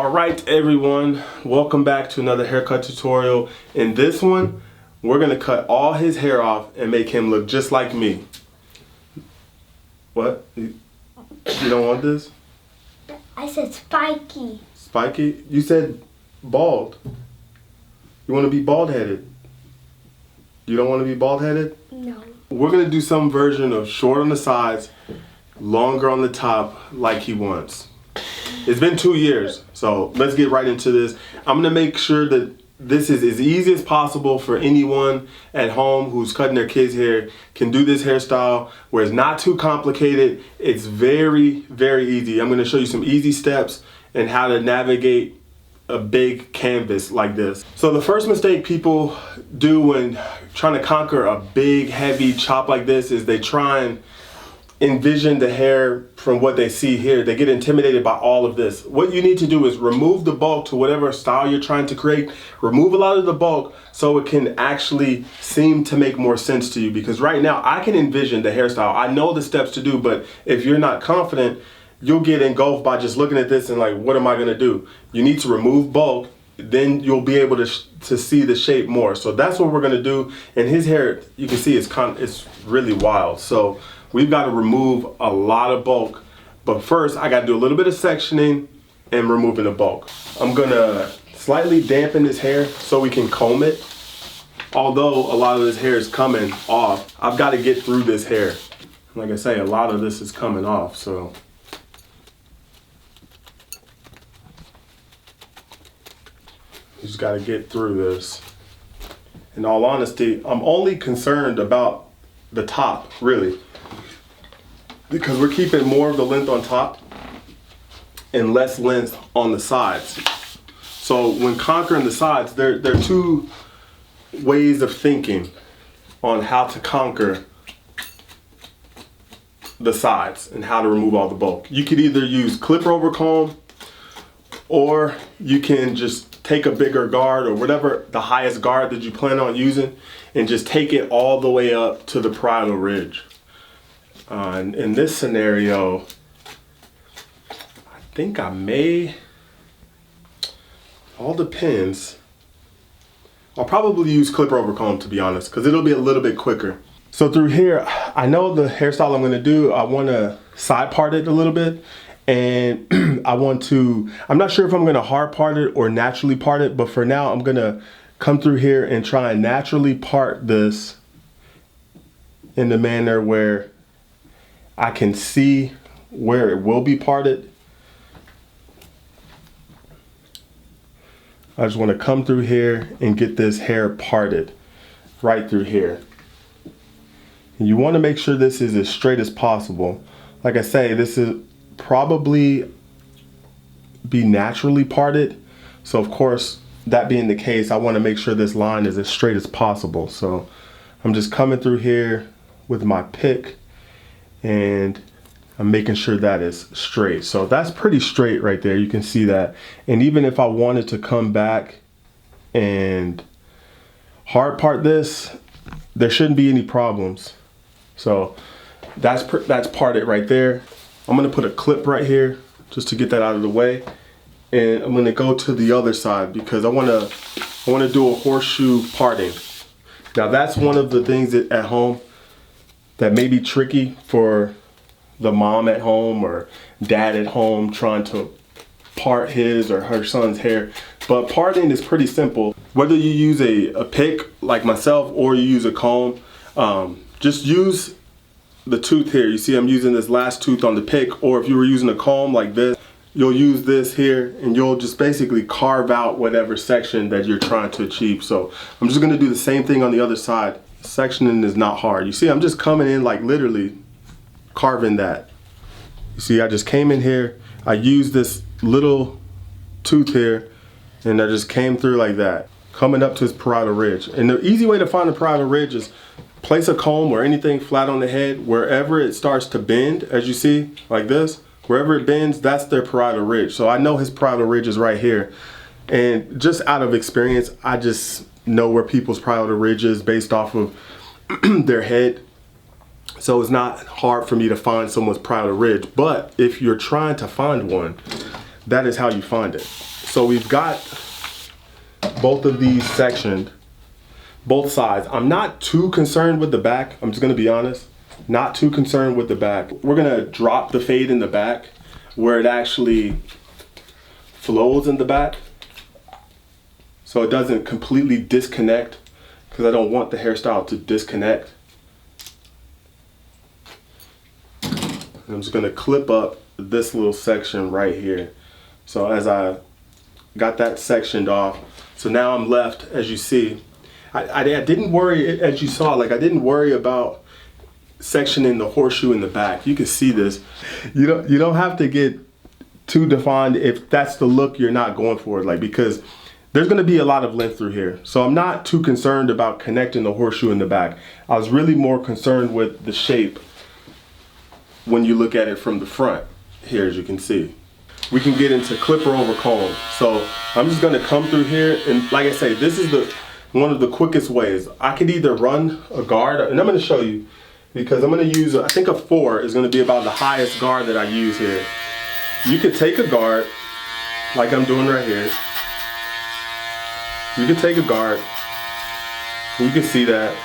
All right, everyone, welcome back to another haircut tutorial. In this one, we're gonna cut all his hair off and make him look just like me. What? You don't want this? I said spiky. Spiky? You said bald. You want to be bald-headed. You don't want to be bald-headed? No. We're gonna do some version of short on the sides, longer on the top, like he wants. It's been 2 years, so let's get right into this. I'm gonna make sure that this is as easy as possible for anyone at home who's cutting their kids' hair can do this hairstyle where it's not too complicated. It's very, very easy. I'm gonna show you some easy steps and how to navigate a big canvas like this. So the first mistake people do when trying to conquer a big, heavy chop like this is they try and envision the hair from what they see here. They get intimidated by all of this. What you need to do is remove the bulk to whatever style you're trying to create. Remove a lot of the bulk so it can actually seem to make more sense to you, because right now I can envision the hairstyle. I know the steps to do, but if you're not confident, you'll get engulfed by just looking at this and like, what am I gonna do? You need to remove bulk, then you'll be able to see the shape more. So that's what we're gonna do. And his hair, you can see it's really wild. So we've got to remove a lot of bulk, but first I got to do a little bit of sectioning and removing the bulk. I'm gonna slightly dampen his hair so we can comb it. Although a lot of this hair is coming off, I've got to get through this hair. Like I say, a lot of this is coming off, so. You just got to get through this. In all honesty, I'm only concerned about the top, really, because we're keeping more of the length on top and less length on the sides. So when conquering the sides, there are two ways of thinking on how to conquer the sides and how to remove all the bulk. You could either use clipper over comb, or you can just take a bigger guard or whatever the highest guard that you plan on using and just take it all the way up to the parietal ridge. In this scenario, I think I may, all depends. I'll probably use clipper over comb, to be honest, because it'll be a little bit quicker. So through here, I know the hairstyle I'm gonna do, I wanna side part it a little bit. And I'm not sure if I'm gonna hard part it or naturally part it, but for now I'm gonna come through here and try and naturally part this in the manner where I can see where it will be parted. I just want to come through here and get this hair parted right through here. And you want to make sure this is as straight as possible. Like I say, this is probably be naturally parted. So of course, that being the case, I want to make sure this line is as straight as possible. So I'm just coming through here with my pick and I'm making sure that is straight. So that's pretty straight right there. You can see that. And even if I wanted to come back and hard part this, there shouldn't be any problems. So that's parted right there. I'm gonna put a clip right here just to get that out of the way. And I'm gonna go to the other side because I wanna do a horseshoe parting. Now that's one of the things that at home that may be tricky for the mom at home or dad at home trying to part his or her son's hair. But parting is pretty simple. Whether you use a pick like myself or you use a comb, just use the tooth here. You see I'm using this last tooth on the pick, or if you were using a comb like this, you'll use this here and you'll just basically carve out whatever section that you're trying to achieve. So I'm just gonna do the same thing on the other side. Sectioning is not hard. You see I'm just coming in like literally carving that. You see I just came in here, I used this little tooth here and I just came through like that, coming up to his parietal ridge. And the easy way to find the parietal ridge is place a comb or anything flat on the head. Wherever it starts to bend, as you see, like this, wherever it bends, that's their parietal ridge. So I know his parietal ridge is right here. And just out of experience, I just know where people's parietal ridge is based off of their head. So it's not hard for me to find someone's parietal ridge. But if you're trying to find one, that is how you find it. So we've got both of these sectioned, both sides. I'm not too concerned with the back. I'm just gonna be honest. Not too concerned with the back. We're gonna drop the fade in the back where it actually flows in the back, so it doesn't completely disconnect, because I don't want the hairstyle to disconnect. I'm just gonna clip up this little section right here. So as I got that sectioned off, so now I'm left, as you see, I didn't worry, as you saw, like I didn't worry about sectioning the horseshoe in the back. You can see this. You don't have to get too defined if that's the look you're not going for, like, because there's going to be a lot of length through here. So I'm not too concerned about connecting the horseshoe in the back. I was really more concerned with the shape when you look at it from the front here, as you can see. We can get into clipper over comb. So I'm just going to come through here, and like I say, this is one of the quickest ways. I could either run a guard, and I'm going to show you, because I'm going to use, I think a 4 is going to be about the highest guard that I use here. You could take a guard, like I'm doing right here. You can take a guard, and you can see that.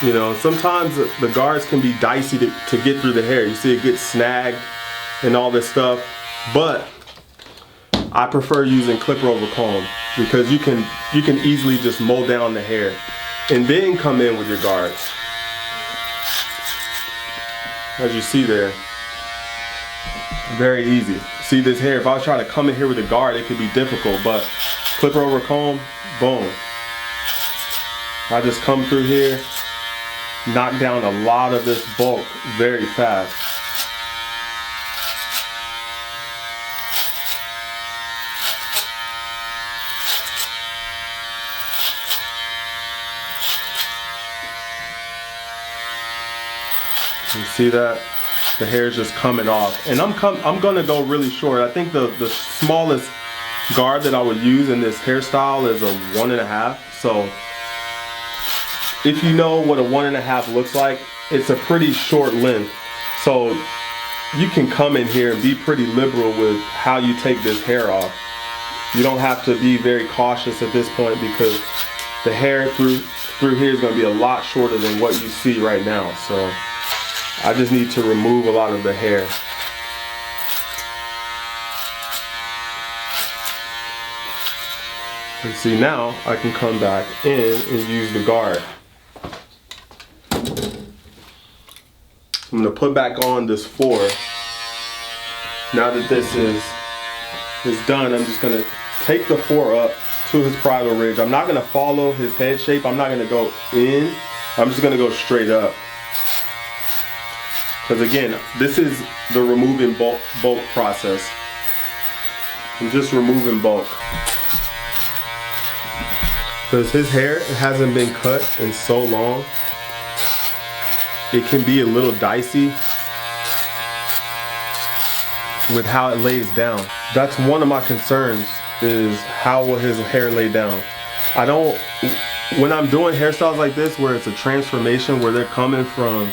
You know, sometimes the guards can be dicey to get through the hair. You see it gets snagged and all this stuff, but I prefer using clipper over comb, because you can easily just mow down the hair and then come in with your guards. As you see there, very easy. See this hair, if I was trying to come in here with a guard, it could be difficult, but clipper over comb, boom. I just come through here, knock down a lot of this bulk very fast. You see that? The hair is just coming off. And I'm gonna go really short. I think the smallest guard that I would use in this hairstyle is a 1.5. So if you know what a 1.5 looks like, it's a pretty short length. So you can come in here and be pretty liberal with how you take this hair off. You don't have to be very cautious at this point, because the hair through here is gonna be a lot shorter than what you see right now. So I just need to remove a lot of the hair. And see, now I can come back in and use the guard. I'm gonna put back on this 4. Now that this is done, I'm just gonna take the 4 up to his bridle ridge. I'm not gonna follow his head shape. I'm not gonna go in. I'm just gonna go straight up. Because again, this is the removing bulk process. I'm just removing bulk. Because his hair hasn't been cut in so long, it can be a little dicey with how it lays down. That's one of my concerns, is how will his hair lay down. When I'm doing hairstyles like this, where it's a transformation, where they're coming from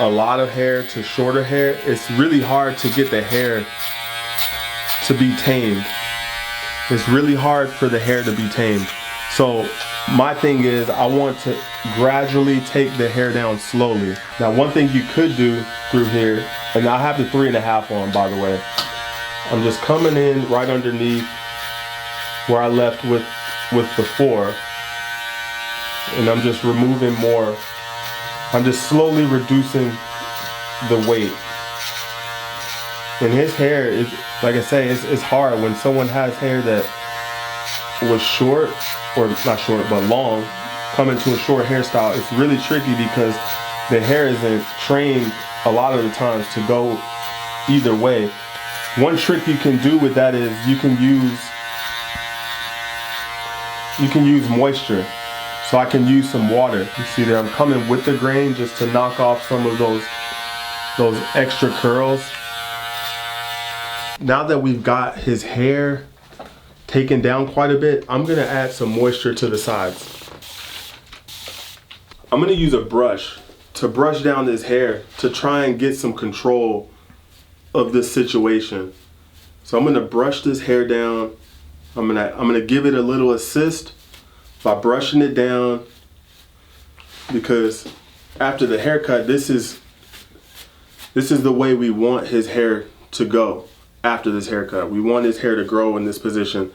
a lot of hair to shorter hair, it's really hard to get the hair to be tamed. It's really hard for the hair to be tamed. So my thing is, I want to gradually take the hair down slowly. Now, one thing you could do through here, and I have the 3.5 on, by the way. I'm just coming in right underneath where I left with the 4, and I'm just removing more. I'm just slowly reducing the weight. And his hair is, like I say, it's hard when someone has hair that was short, or not short, but long, coming to a short hairstyle. It's really tricky because the hair isn't trained a lot of the times to go either way. One trick you can do with that is you can use moisture. So I can use some water. You see that I'm coming with the grain just to knock off some of those extra curls. Now that we've got his hair taken down quite a bit, I'm gonna add some moisture to the sides. I'm gonna use a brush to brush down this hair to try and get some control of this situation. So I'm gonna brush this hair down. I'm gonna give it a little assist by brushing it down, because after the haircut, this is the way we want his hair to go after this haircut. We want his hair to grow in this position,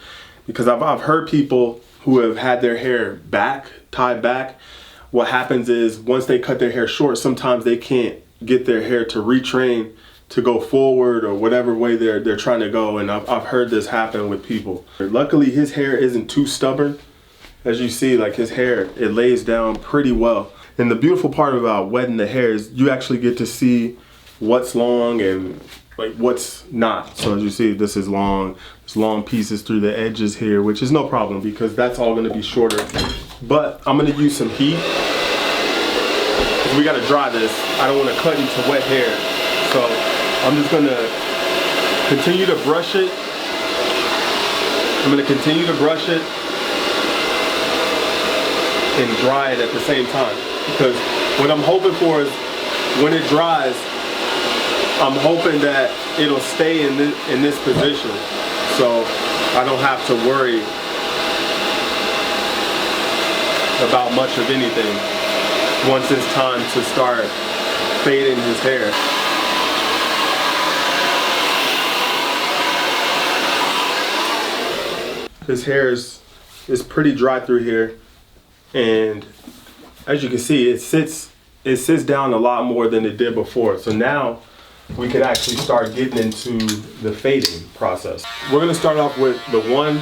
because I've heard people who have had their hair tied back. What happens is once they cut their hair short, sometimes they can't get their hair to retrain to go forward or whatever way they're trying to go. And I've heard this happen with people. Luckily, his hair isn't too stubborn. As you see, like his hair, it lays down pretty well. And the beautiful part about wetting the hair is you actually get to see what's long and like what's not. So as you see, this is long. There's long pieces through the edges here, which is no problem because that's all gonna be shorter. But I'm gonna use some heat, because we gotta dry this. I don't wanna cut into wet hair. So I'm just gonna continue to brush it. I'm gonna continue to brush it and dry it at the same time. Because what I'm hoping for is when it dries, I'm hoping that it'll stay in this position, so I don't have to worry about much of anything once it's time to start fading his hair. His hair is pretty dry through here, and as you can see, it sits down a lot more than it did before. So now we could actually start getting into the fading process. We're gonna start off with the 1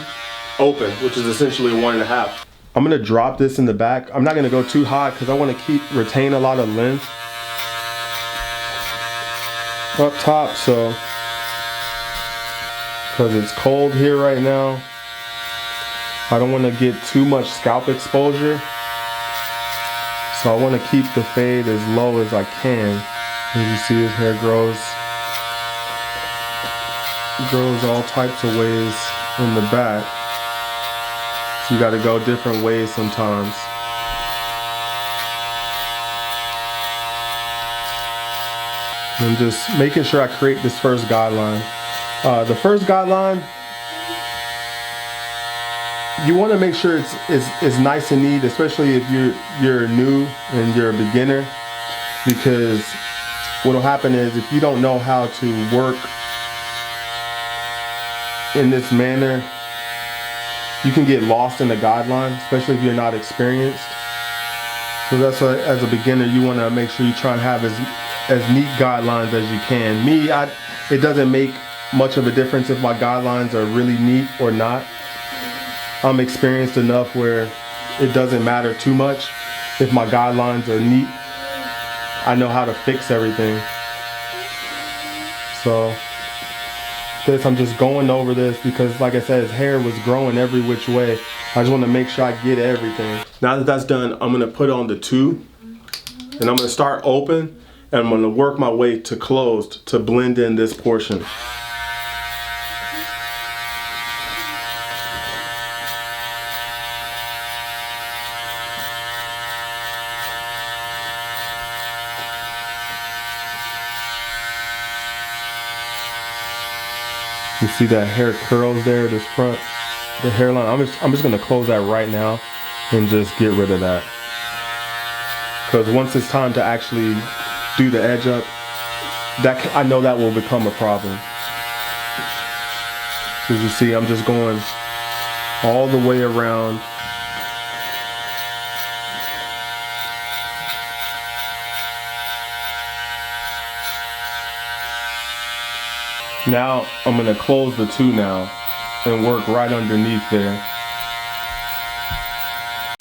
open, which is essentially 1.5. I'm gonna drop this in the back. I'm not gonna go too high because I wanna retain a lot of length up top, so, because it's cold here right now, I don't wanna get too much scalp exposure. So I wanna keep the fade as low as I can. As you see, his hair grows all types of ways in the back. So you gotta go different ways sometimes. And I'm just making sure I create this first guideline. The first guideline, you want to make sure it's nice and neat, especially if you're new and you're a beginner, because what'll happen is if you don't know how to work in this manner, you can get lost in the guideline, especially if you're not experienced. So that's why, as a beginner, you want to make sure you try and have as neat guidelines as you can. It doesn't make much of a difference if my guidelines are really neat or not. I'm experienced enough where it doesn't matter too much if my guidelines are neat. I know how to fix everything. So I'm just going over this because, like I said, his hair was growing every which way. I just want to make sure I get everything. Now that that's done, I'm going to put on the 2, and I'm going to start open, and I'm going to work my way to closed to blend in this portion. You see that hair curls there, this front, the hairline. I'm just gonna close that right now and just get rid of that. Because once it's time to actually do the edge up, I know that will become a problem. As you see, I'm just going all the way around. Now I'm gonna close the 2 now and work right underneath there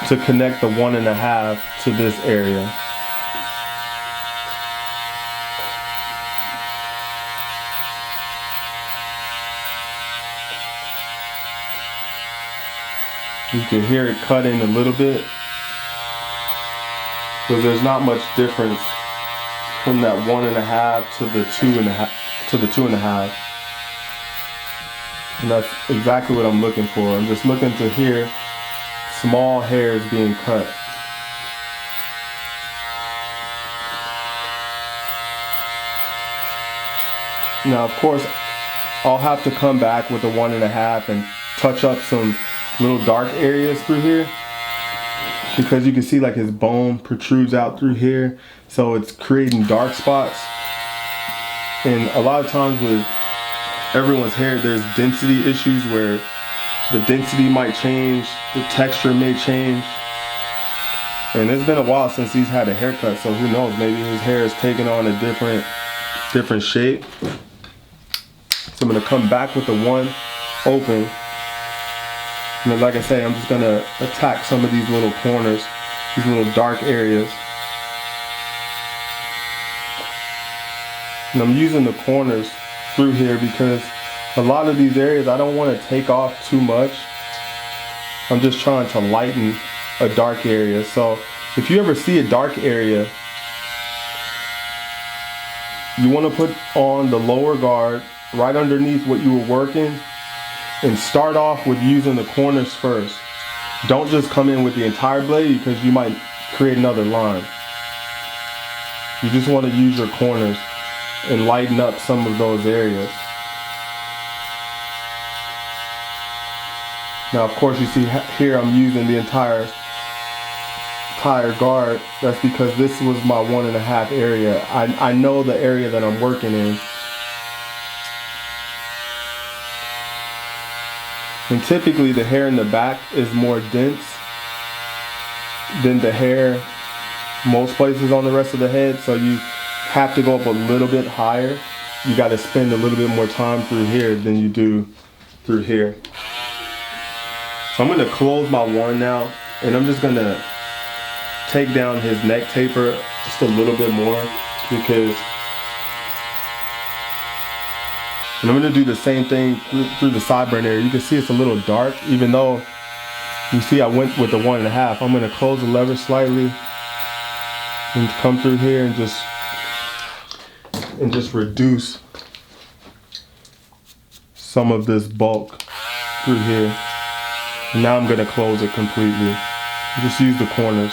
to connect the 1.5 to this area. You can hear it cutting a little bit, but there's not much difference from that 1.5 to the 2.5. And that's exactly what I'm looking for. I'm just looking to hear small hairs being cut. Now, of course, I'll have to come back with a 1.5 and touch up some little dark areas through here, because you can see like his bone protrudes out through here, so it's creating dark spots. And a lot of times with everyone's hair, there's density issues where the density might change, the texture may change. And it's been a while since he's had a haircut, so who knows, maybe his hair is taking on a different shape. So I'm gonna come back with the 1 open. And then, like I say, I'm just gonna attack some of these little corners, these little dark areas. And I'm using the corners through here because a lot of these areas I don't want to take off too much. I'm just trying to lighten a dark area. So if you ever see a dark area, you want to put on the lower guard right underneath what you were working and start off with using the corners first. Don't just come in with the entire blade because you might create another line. You just want to use your corners and lighten up some of those areas. Now, of course, you see here I'm using the entire guard. That's because this was my 1.5 area. I know the area that I'm working in. And typically the hair in the back is more dense than the hair most places on the rest of the head, so you have to go up a little bit higher. You got to spend a little bit more time through here than you do through here. So I'm going to close my 1 now, and I'm just going to take down his neck taper just a little bit more, because and I'm going to do the same thing through the sideburn area. You can see it's a little dark, even though you see I went with the 1.5. I'm going to close the lever slightly and come through here and just reduce some of this bulk through here. And now I'm going to close it completely. Just use the corners.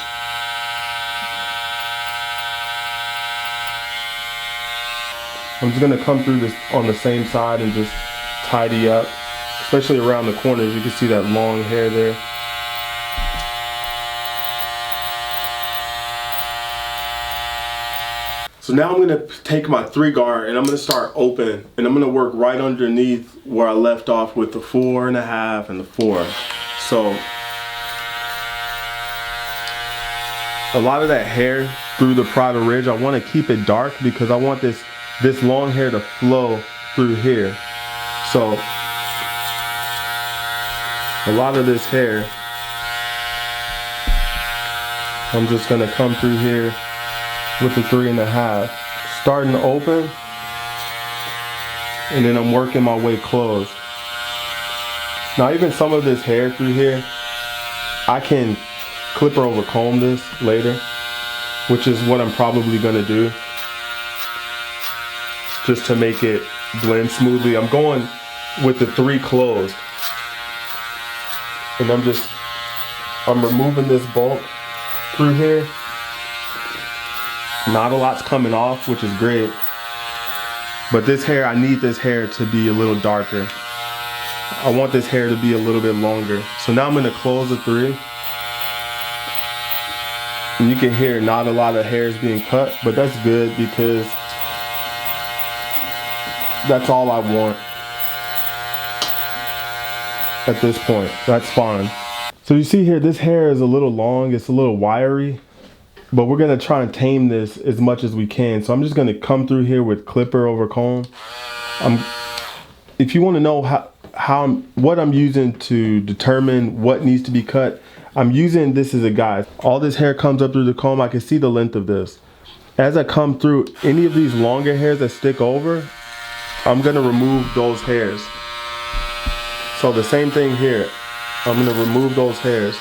I'm just going to come through this on the same side and just tidy up, especially around the corners. You can see that long hair there. So now I'm going to take my 3 guard and I'm going to start open, and I'm going to work right underneath where I left off with the 4.5 and the 4. So a lot of that hair through the Prada ridge, I want to keep it dark because I want this long hair to flow through here. So a lot of this hair, I'm just going to come through here with the 3.5, starting open, and then I'm working my way closed. Now even some of this hair through here, I can clipper over comb this later, which is what I'm probably going to do, just to make it blend smoothly. I'm going with the 3 closed, and I'm removing this bulk through here. Not a lot's coming off, which is great, but this hair, I need this hair to be a little darker. I want this hair to be a little bit longer. So now I'm going to close the 3. And you can hear not a lot of hair is being cut, but that's good because that's all I want at this point. That's fine. So you see here, this hair is a little long, it's a little wiry, but we're gonna try and tame this as much as we can. So I'm just gonna come through here with clipper over comb. If you wanna know what I'm using to determine what needs to be cut, I'm using this as a guide. All this hair comes up through the comb, I can see the length of this. As I come through, any of these longer hairs that stick over, I'm gonna remove those hairs. So the same thing here, I'm gonna remove those hairs.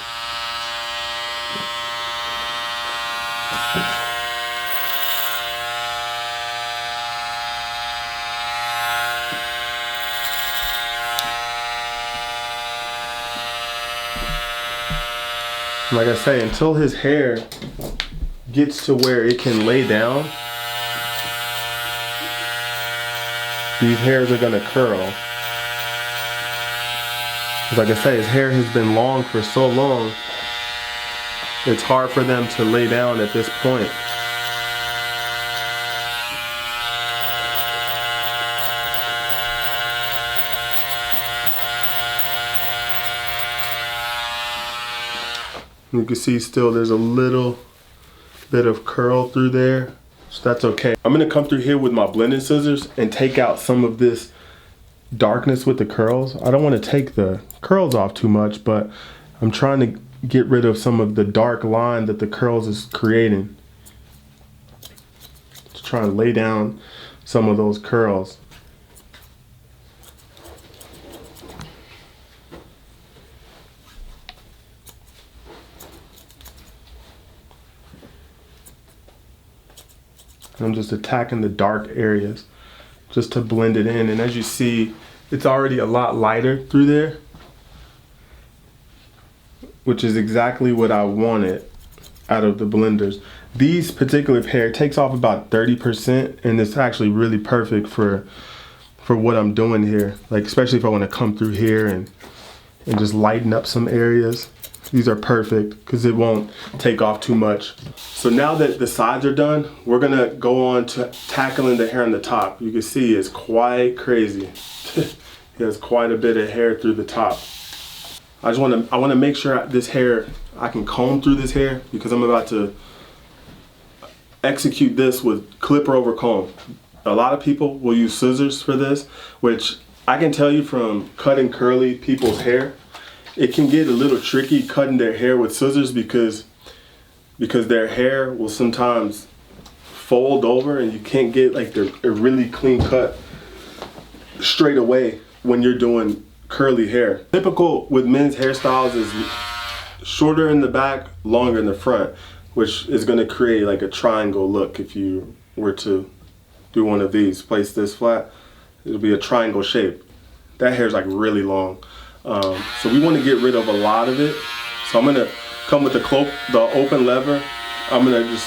Like I say, until his hair gets to where it can lay down these hairs are gonna curl. 'Cause like I say, his hair has been long for so long, it's hard for them to lay down at this point. You can see still there's a little bit of curl through there, so that's okay. I'm gonna come through here with my blending scissors and take out some of this darkness with the curls. I don't want to take the curls off too much, but I'm trying to get rid of some of the dark line that the curls is creating. Just trying to lay down some of those curls. I'm just attacking the dark areas just to blend it in. And as you see, it's already a lot lighter through there, which is exactly what I wanted out of the blenders. These particular pair takes off about 30%, and it's actually really perfect for what I'm doing here. Like, especially if I want to come through here and just lighten up some areas. These are perfect because it won't take off too much. So now that the sides are done, we're gonna go on to tackling the hair on the top. You can see it's quite crazy. He has quite a bit of hair through the top. I wanna make sure this hair, I can comb through this hair because I'm about to execute this with clipper over comb. A lot of people will use scissors for this, which I can tell you from cutting curly people's hair, it can get a little tricky cutting their hair with scissors because their hair will sometimes fold over and you can't get like a really clean cut straight away when you're doing curly hair. Typical with men's hairstyles is shorter in the back, longer in the front, which is gonna create like a triangle look. If you were to do one of these, place this flat, it'll be a triangle shape. That hair's like really long. So we want to get rid of a lot of it. So I'm gonna come with the open lever. I'm gonna just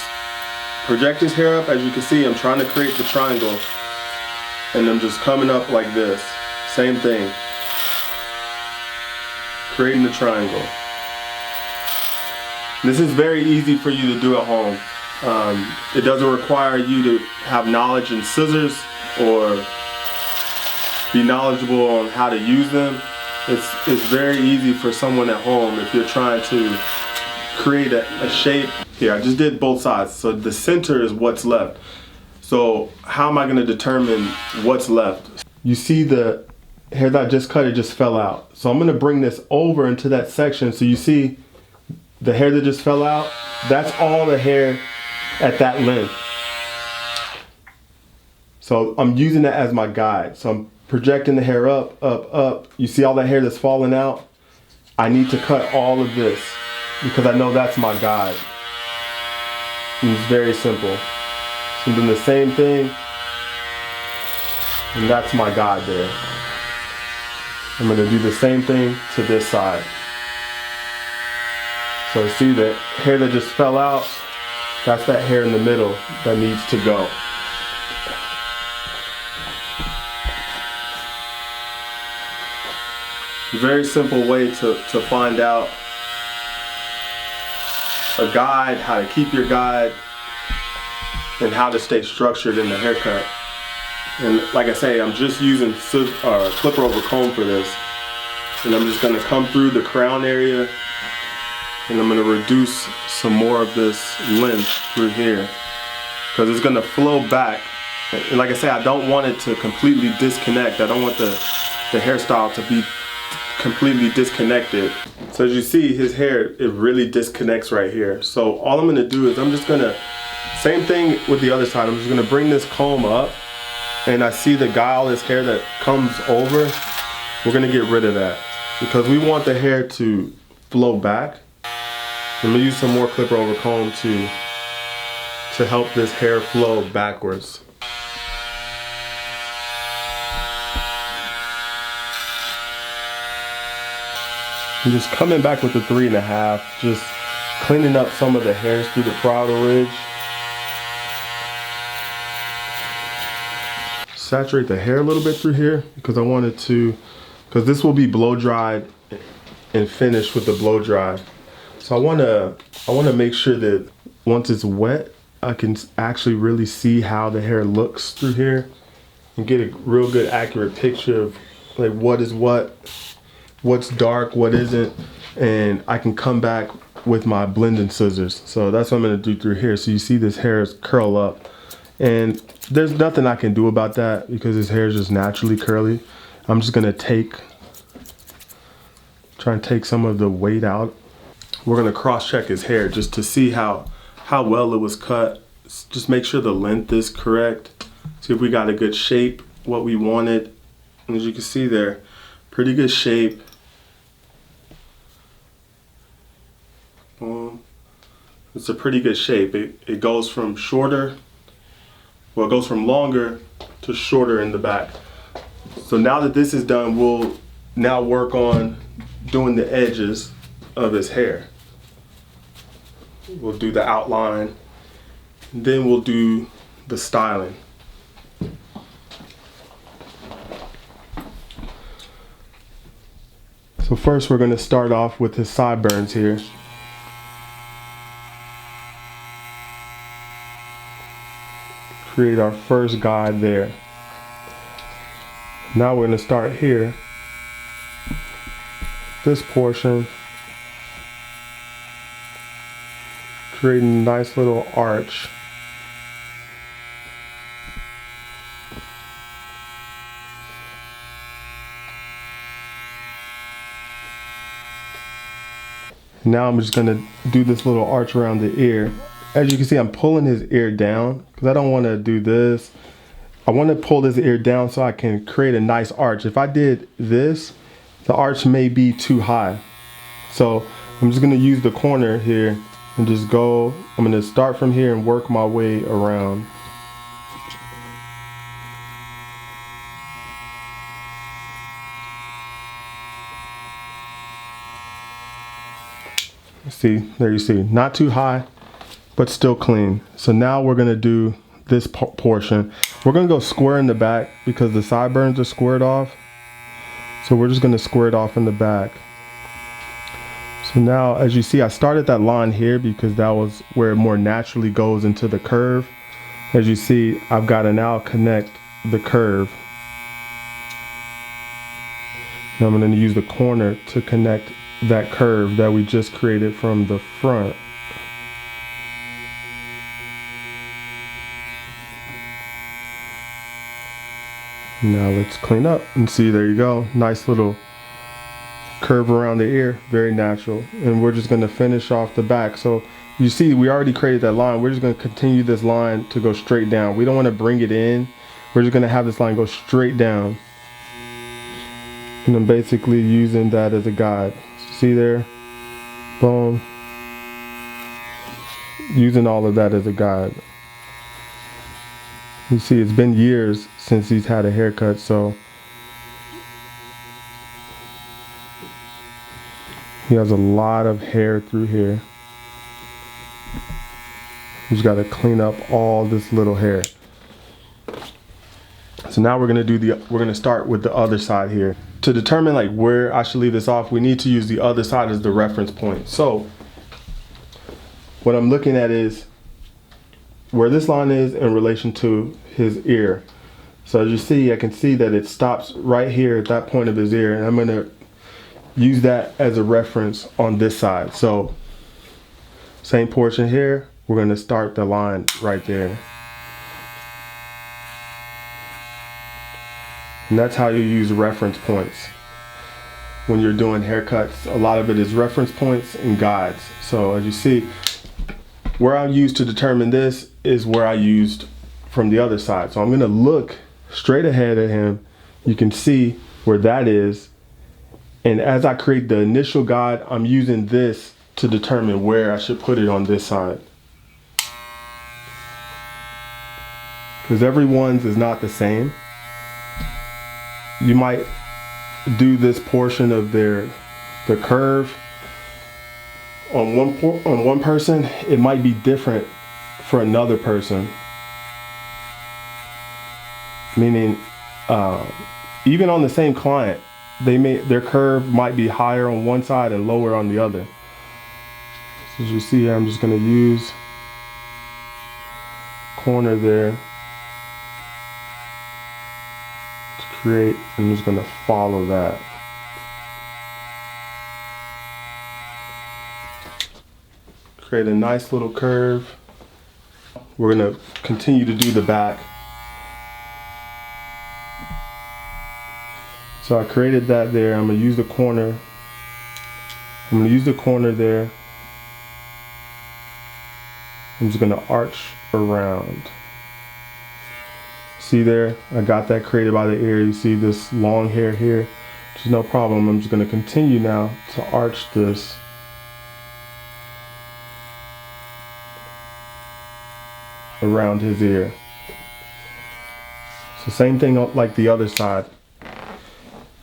project his hair up. As you can see, I'm trying to create the triangle, and I'm just coming up like this. Same thing. Creating the triangle. This is very easy for you to do at home. It doesn't require you to have knowledge in scissors or be knowledgeable on how to use them. It's very easy for someone at home if you're trying to create a shape. Here, I just did both sides. So the center is what's left. So how am I gonna determine what's left? You see the hair that I just cut, it just fell out. So I'm gonna bring this over into that section. So you see the hair that just fell out, that's all the hair at that length. So I'm using that as my guide. So I'm projecting the hair up, up, up. You see all that hair that's falling out? I need to cut all of this because I know that's my guide. And it's very simple. So I'm doing the same thing, and that's my guide there. I'm gonna do the same thing to this side. So see the hair that just fell out, that's that hair in the middle that needs to go. Very simple way to find out a guide, how to keep your guide, and how to stay structured in the haircut. And like I say, I'm just using clipper over comb for this. And I'm just gonna come through the crown area, and I'm gonna reduce some more of this length through here, because it's gonna flow back. And like I say, I don't want it to completely disconnect. I don't want the hairstyle to be completely disconnected. So as you see, his hair, it really disconnects right here. So all I'm gonna do is I'm just gonna, same thing with the other side, I'm just gonna bring this comb up, and I see the guileless hair that comes over. We're gonna get rid of that because we want the hair to flow back. I'm gonna use some more clipper over comb to help this hair flow backwards. I'm just coming back with the 3.5, just cleaning up some of the hairs through the parietal ridge. saturate the hair a little bit through here because I wanted to, because this will be blow dried and finished with the blow dry. So I want to make sure that once it's wet, I can actually really see how the hair looks through here and get a real good accurate picture of like what is what's dark, what isn't, and I can come back with my blending scissors. So that's what I'm gonna do through here. So you see this hair is curl up, and there's nothing I can do about that because his hair is just naturally curly. I'm just gonna try and take some of the weight out. We're gonna cross check his hair just to see how well it was cut. Just make sure the length is correct. See if we got a good shape, what we wanted. And as you can see there, pretty good shape. It's a pretty good shape. It goes from shorter, well, it goes from longer to shorter in the back. So now that this is done, we'll now work on doing the edges of his hair. We'll do the outline, and then we'll do the styling. So first we're going to start off with his sideburns here. Create our first guide there. Now we're going to start here. This portion. Creating a nice little arch. Now I'm just gonna do this little arch around the ear. As you can see, I'm pulling his ear down because I don't want to do this. I want to pull his ear down so I can create a nice arch. If I did this, the arch may be too high. So I'm just gonna use the corner here and just go. I'm gonna start from here and work my way around. See, there you see, not too high, but still clean. So now we're gonna do this portion. We're gonna go square in the back because the sideburns are squared off. So we're just gonna square it off in the back. So now, as you see, I started that line here because that was where it more naturally goes into the curve. As you see, I've got to now connect the curve. Now I'm gonna use the corner to connect that curve that we just created from the front. Now let's clean up and see, there you go. Nice little curve around the ear, very natural. And we're just gonna finish off the back. So you see, we already created that line. We're just gonna continue this line to go straight down. We don't wanna bring it in. We're just gonna have this line go straight down. And I'm basically using that as a guide. See there? Boom. Using all of that as a guide. You see, it's been years since he's had a haircut, so he has a lot of hair through here. He's got to clean up all this little hair. So now we're gonna start with the other side here. To determine like where I should leave this off, we need to use the other side as the reference point. So what I'm looking at is where this line is in relation to his ear. So as you see, I can see that it stops right here at that point of his ear, and I'm gonna use that as a reference on this side. So same portion here, we're gonna start the line right there. And that's how you use reference points. When you're doing haircuts, a lot of it is reference points and guides. So as you see, where I used to determine this is where I used from the other side. So I'm gonna look straight ahead at him. You can see where that is. And as I create the initial guide, I'm using this to determine where I should put it on this side. Because everyone's is not the same. You might do this portion of the curve on one person. It might be different for another person. meaning even on the same client, their curve might be higher on one side and lower on the other. So as you see here, I'm just going to use corner there to create. I'm just going to follow that. Create a nice little curve. We're going to continue to do the back. So I created that there. I'm going to use the corner. I'm going to use the corner there. I'm just going to arch around. See there? I got that created by the ear. You see this long hair here, which is no problem. I'm just going to continue now to arch this. Around his ear. So same thing like the other side.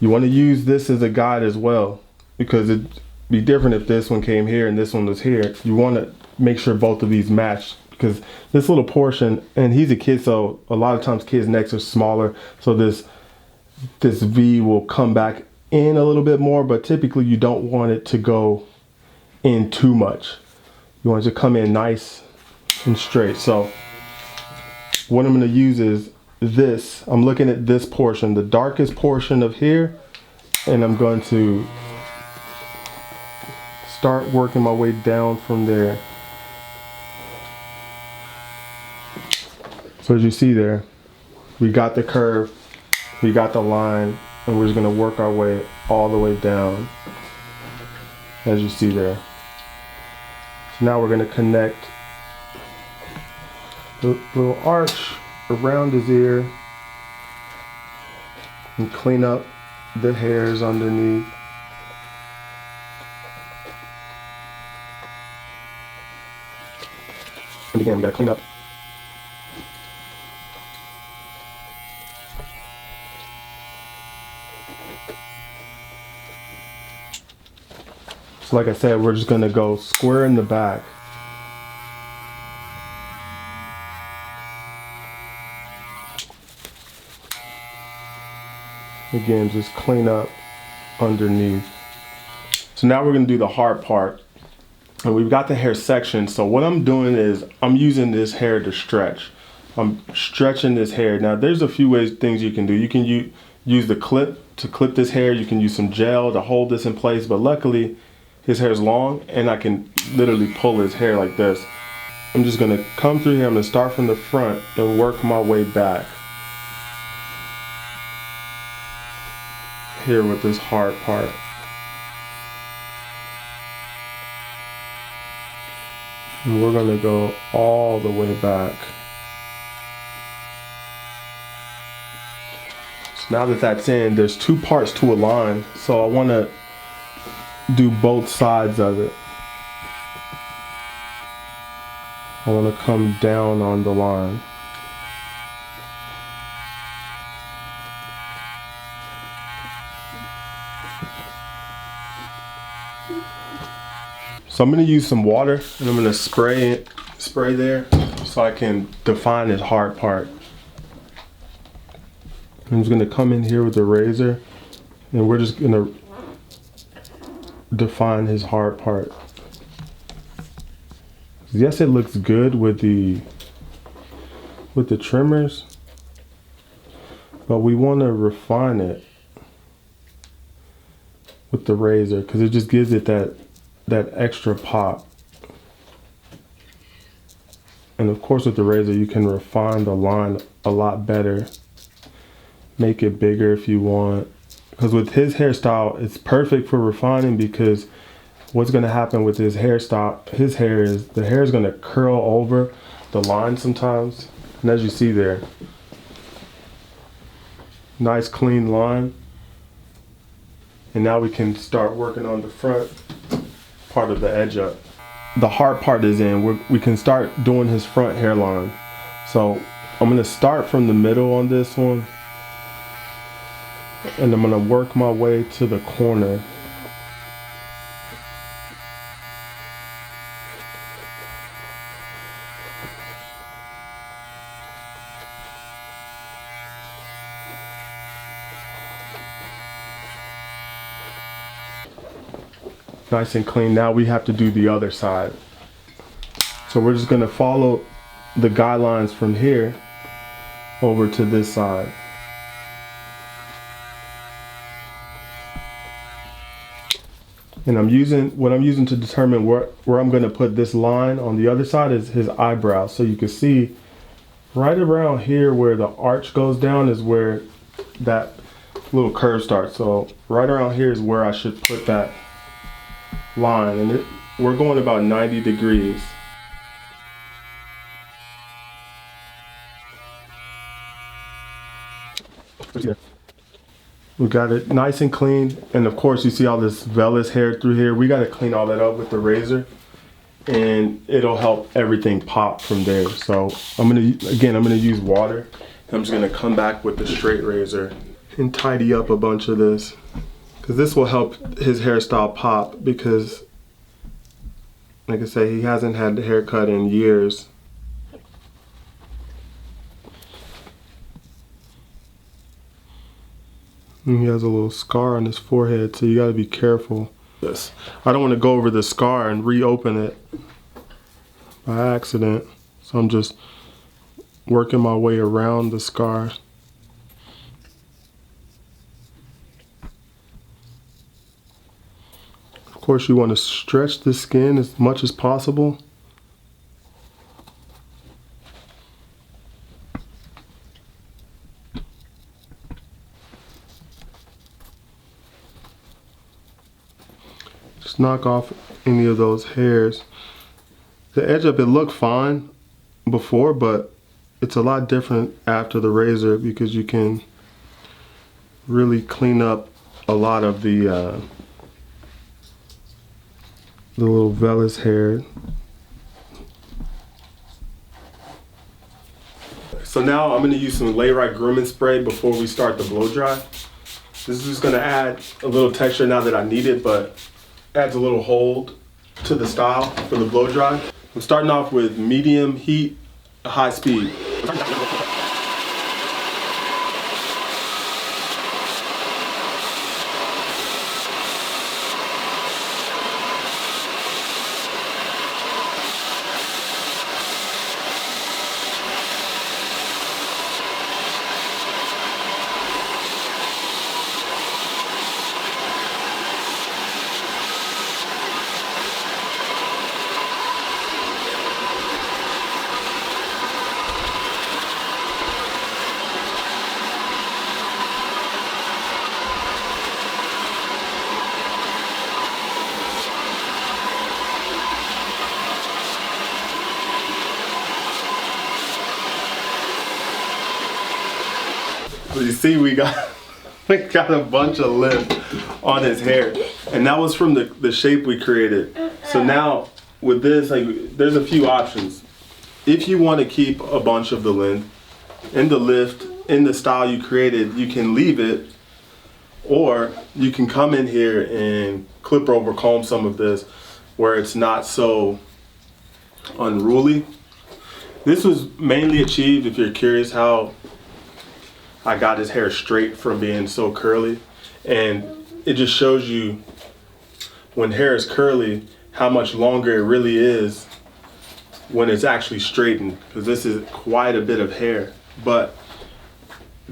You want to use this as a guide as well, because it'd be different if this one came here and this one was here. You want to make sure both of these match, because this little portion, and he's a kid, so a lot of times kids' necks are smaller, so this V will come back in a little bit more, but typically you don't want it to go in too much. You want it to come in nice and straight. So what I'm going to use is this. I'm looking at this portion, the darkest portion of here, and I'm going to start working my way down from there. So as you see there, we got the curve, we got the line, and we're just going to work our way all the way down, as you see there. So now we're going to connect the little arch around his ear and clean up the hairs underneath. And again, we gotta clean up. So like I said, we're just gonna go square in the back. Again, just clean up underneath. So now we're gonna do the hard part. And we've got the hair section. So what I'm doing is I'm using this hair to stretch. I'm stretching this hair. Now there's a few things you can do. You can use the clip to clip this hair. You can use some gel to hold this in place. But luckily his hair is long and I can literally pull his hair like this. I'm just gonna come through here. I'm gonna start from the front and work my way back. Here with this hard part. And we're gonna go all the way back. So now that that's in, there's two parts to a line. So I wanna do both sides of it. I wanna come down on the line. So I'm gonna use some water and I'm gonna spray there so I can define his hard part. I'm just gonna come in here with the razor and we're just gonna define his hard part. Yes, it looks good with the trimmers, but we wanna refine it with the razor because it just gives it that extra pop. And of course with the razor you can refine the line a lot better, make it bigger if you want, because with his hairstyle it's perfect for refining, because what's going to happen with his hairstyle, his hair is the hair is going to curl over the line sometimes, and as you see there, nice clean line. And now we can start working on the front part of the edge up. The hard part is in. We can start doing his front hairline. So I'm gonna start from the middle on this one, and I'm gonna work my way to the corner. nice and clean. Now we have to do the other side. So we're just gonna follow the guidelines from here over to this side. And what I'm using to determine where I'm gonna put this line on the other side is his eyebrow. So you can see right around here where the arch goes down is where that little curve starts. So right around here is where I should put that line. And we're going about 90 degrees. We got it nice and clean. And of course you see all this vellus hair through here. We got to clean all that up with the razor, and it'll help everything pop from there. So I'm gonna use water. I'm just gonna come back with the straight razor and tidy up a bunch of this, because this will help his hairstyle pop, because like I say, he hasn't had the haircut in years. And he has a little scar on his forehead, so you gotta be careful. Yes, I don't want to go over the scar and reopen it by accident. So I'm just working my way around the scar. Of course, you want to stretch the skin as much as possible. Just knock off any of those hairs. The edge of it looked fine before, but it's a lot different after the razor, because you can really clean up a lot of the little vellus hair. So now I'm going to use some Layrite grooming spray before we start the blow dry. This is just going to add a little texture now that I need it, but adds a little hold to the style for the blow dry. I'm starting off with medium heat, high speed. So you see we got a bunch of lift on his hair, and that was from the shape we created. So now with this, like, there's a few options. If you want to keep a bunch of the length in the lift in the style you created, you can leave it, or you can come in here and clip over comb some of this where it's not so unruly. This was mainly achieved, if you're curious, how I got his hair straight from being so curly. And it just shows you when hair is curly how much longer it really is when it's actually straightened, because this is quite a bit of hair. But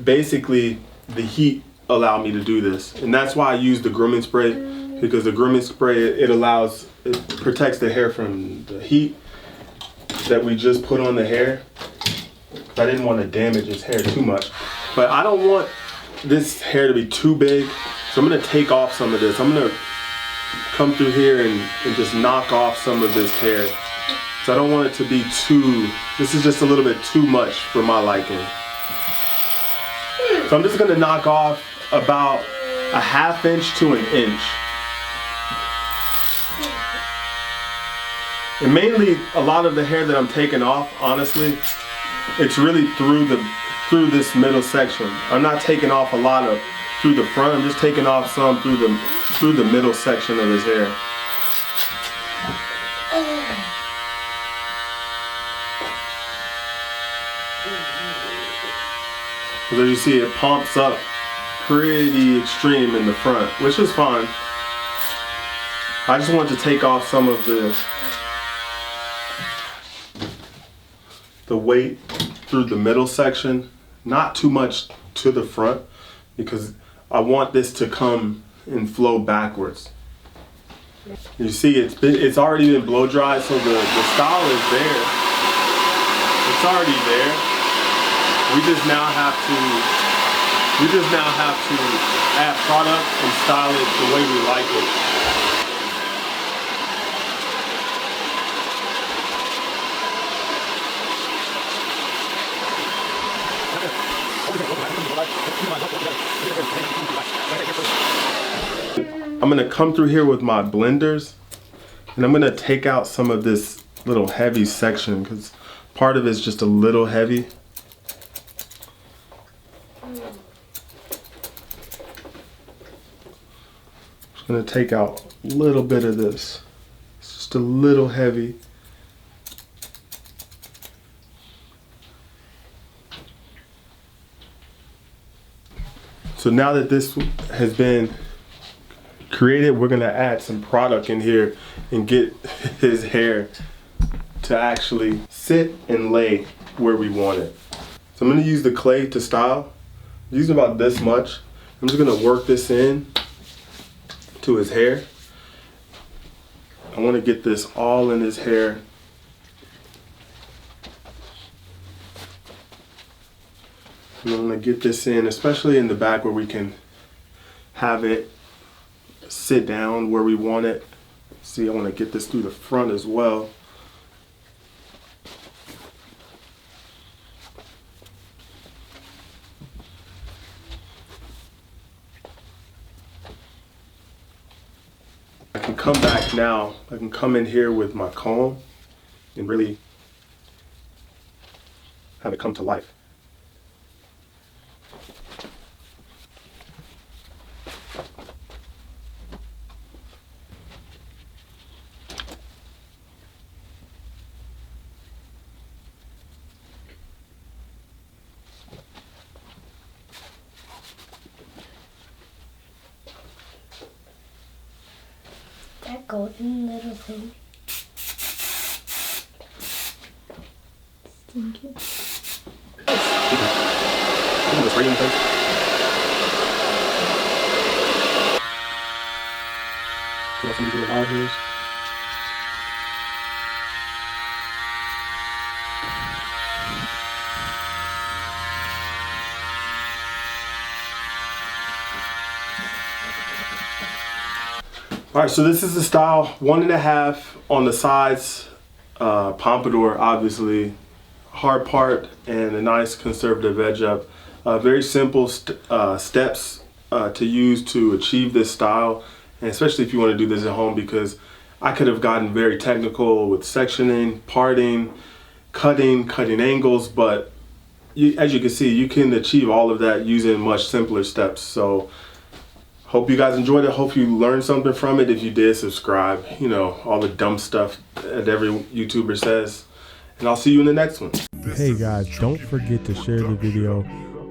basically the heat allowed me to do this, and that's why I use the grooming spray, because the grooming spray, it protects the hair from the heat that we just put on the hair. I didn't want to damage his hair too much, but I don't want this hair to be too big, so I'm going to take off some of this. I'm going to come through here and just knock off some of this hair. So I don't want it to be this is just a little bit too much for my liking. So I'm just going to knock off about a ½ inch to an inch. And mainly a lot of the hair that I'm taking off, honestly, it's really through this middle section. I'm not taking off a lot of through the front. I'm just taking off some through the middle section of his hair. As you see, it pumps up pretty extreme in the front, which is fine. I just wanted to take off some of the weight through the middle section, not too much to the front, because I want this to come and flow backwards. You see, it's already been blow dried, so the style is there. It's already there. We just now have to add product and style it the way we like it. I'm gonna come through here with my blenders, and I'm gonna take out some of this little heavy section because part of it's just a little heavy. Just gonna take out a little bit of this. It's just a little heavy. So now that this has been created, we're gonna add some product in here and get his hair to actually sit and lay where we want it. So I'm gonna use the clay to style. I'm using about this much. I'm just gonna work this in to his hair. I wanna get this all in his hair. And I'm gonna get this in, especially in the back where we can have it sit down where we want it. See, I wanna get this through the front as well. I can come back now, I can come in here with my comb and really have it come to life. That golden little thing. Stinky. All right, so this is the style, 1.5 on the sides, pompadour, obviously, hard part, and a nice conservative edge up. Very simple steps to use to achieve this style, and especially if you want to do this at home, because I could have gotten very technical with sectioning, parting, cutting angles, but as you can see, you can achieve all of that using much simpler steps. So hope you guys enjoyed it. Hope you learned something from it. If you did, subscribe. You know, all the dumb stuff that every YouTuber says. And I'll see you in the next one. Hey guys, don't forget to share the video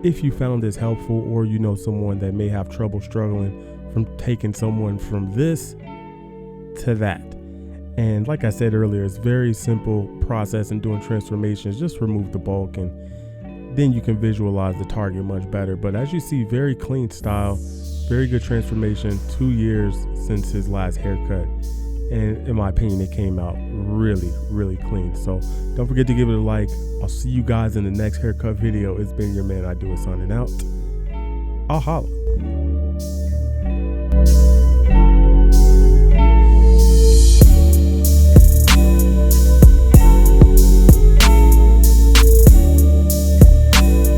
if you found this helpful, or you know someone that may have trouble struggling from taking someone from this to that. And like I said earlier, it's very simple process in doing transformations. Just remove the bulk and then you can visualize the target much better. But as you see, very clean style. Very good transformation, 2 years since his last haircut. And in my opinion, it came out really, really clean. So don't forget to give it a like. I'll see you guys in the next haircut video. It's been your man, I Do It, signing out. I'll holla.